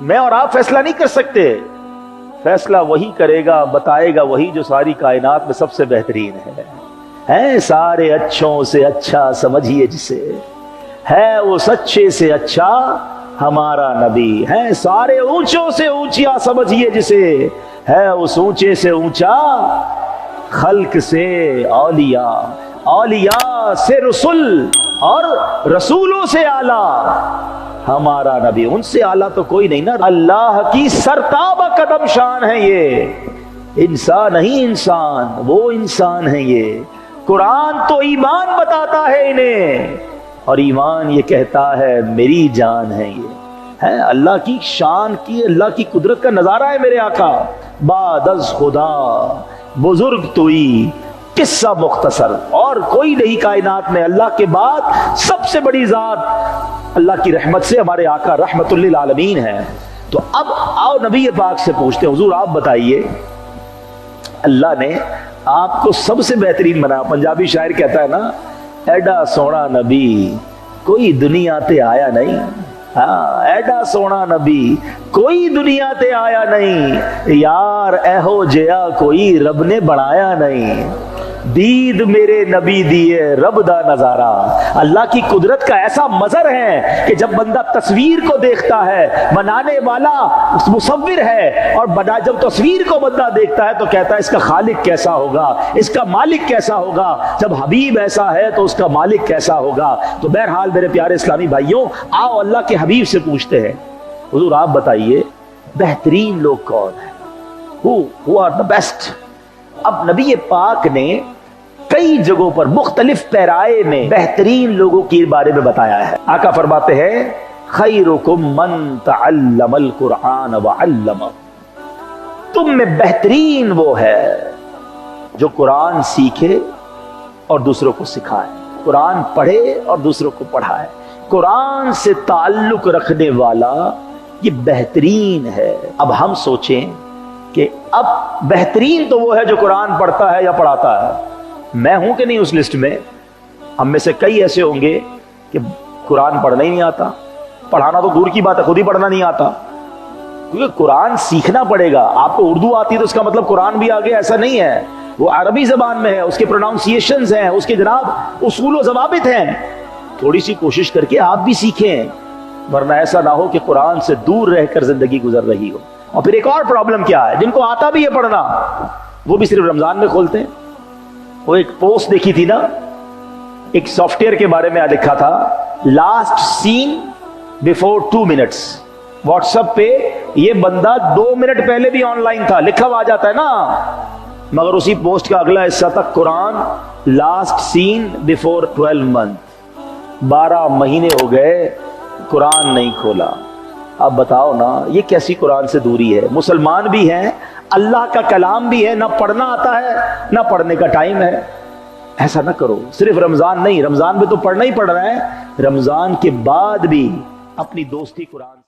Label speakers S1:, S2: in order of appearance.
S1: मैं और आप फैसला नहीं कर सकते, फैसला वही करेगा, बताएगा वही जो सारी कायनात में सबसे बेहतरीन है सारे अच्छों से अच्छा समझिए जिसे, है वो सच्चे से अच्छा हमारा नबी, है सारे ऊंचों से ऊंचा समझिए जिसे, है उस ऊंचे से ऊंचा खल्क से औलिया, औलिया से रसूल और रसूलों से आला हमारा नबी। उनसे आला तो कोई नहीं ना, अल्लाह की सरताबा कदम शान है ये, इंसान नहीं इंसान, वो इंसान है ये। कुरान तो ईमान बताता है इन्हें, और ईमान ये कहता है मेरी जान है ये। है अल्लाह की शान की, अल्लाह की कुदरत का नजारा है मेरे आका। बादज खुदा बुजुर्ग तुई, किस्सा मुख्तसर, और कोई नहीं कायनात में अल्लाह के बाद सबसे बड़ी जात अल्लाह की रहमत से हमारे आका रहमतुल लिल आलमीन है। तो अब आओ नबी पाक से पूछते हैं, हुजूर आप बताइए, अल्लाह ने आपको सबसे बेहतरीन बनाया। पंजाबी शायर कहता है ना, एडा सोना नबी कोई दुनिया ते आया नहीं। हाँ, एडा सोना नबी कोई दुनिया ते आया नहीं, यार एहो जिया कोई रब ने बनाया नहीं। दीद मेरे नबी दिए रब दा नजारा। अल्लाह की कुदरत का ऐसा मजर है कि जब बंदा तस्वीर को देखता है, बनाने वाला मुसव्विर है, और जब तस्वीर को बंदा देखता है तो कहता है इसका खालिक कैसा होगा, इसका मालिक कैसा होगा। जब हबीब ऐसा है तो उसका मालिक कैसा होगा। तो बहरहाल मेरे प्यारे इस्लामी भाइयों, आओ अल्लाह के हबीब से पूछते हैं, हुजूर आप बताइए बेहतरीन लोग कौन है, हु आर द बेस्ट। अब नबी पाक ने कई जगहों पर मुख्तलिफ पैराए में बेहतरीन लोगों के बारे में बताया है। आका फरमाते हैं, खैरुकुम मन तअल्लमल कुरान व अल्लमा, तुम में बेहतरीन वो है जो कुरान सीखे और दूसरों को सिखाए, कुरान पढ़े और दूसरों को पढ़ाए, कुरान से ताल्लुक रखने वाला ये बेहतरीन है। अब हम सोचें कि अब बेहतरीन तो वो है जो कुरान पढ़ता है या पढ़ाता है। मैं हूं कि नहीं उस लिस्ट में? हम में से कई ऐसे होंगे कि कुरान पढ़ना ही नहीं आता, पढ़ाना तो दूर की बात है, खुद ही पढ़ना नहीं आता, क्योंकि कुरान सीखना पड़ेगा। आपको उर्दू आती है तो उसका मतलब कुरान भी आ गया, ऐसा नहीं है। वो अरबी जबान में है, उसके प्रोनाउंसिएशंस हैं, उसके जनाब उसूल व ज़वाबित हैं। थोड़ी सी कोशिश करके आप भी सीखें, वरना ऐसा ना हो कि कुरान से दूर रहकर जिंदगी गुजर रही हो। और फिर एक और प्रॉब्लम क्या है, जिनको आता भी है पढ़ना वो भी सिर्फ रमजान में खोलते हैं। वो एक पोस्ट देखी थी ना, एक सॉफ्टवेयर के बारे में लिखा था, last seen before 2 minutes. WhatsApp पे ये बंदा 2 मिनट पहले भी ऑनलाइन था, लिखा हुआ आ जाता है ना, मगर उसी पोस्ट का अगला हिस्सा था Quran last seen before 12 month. 12 महीने हो गए कुरान नहीं खोला। अब बताओ ना, ये कैसी कुरान से दूरी है। मुसलमान भी हैं, अल्लाह का कलाम भी है, ना पढ़ना आता है ना पढ़ने का टाइम है। ऐसा ना करो। सिर्फ रमजान नहीं, रमजान में तो पढ़ना ही पड़ रहा है, रमजान के बाद भी अपनी दोस्ती कुरान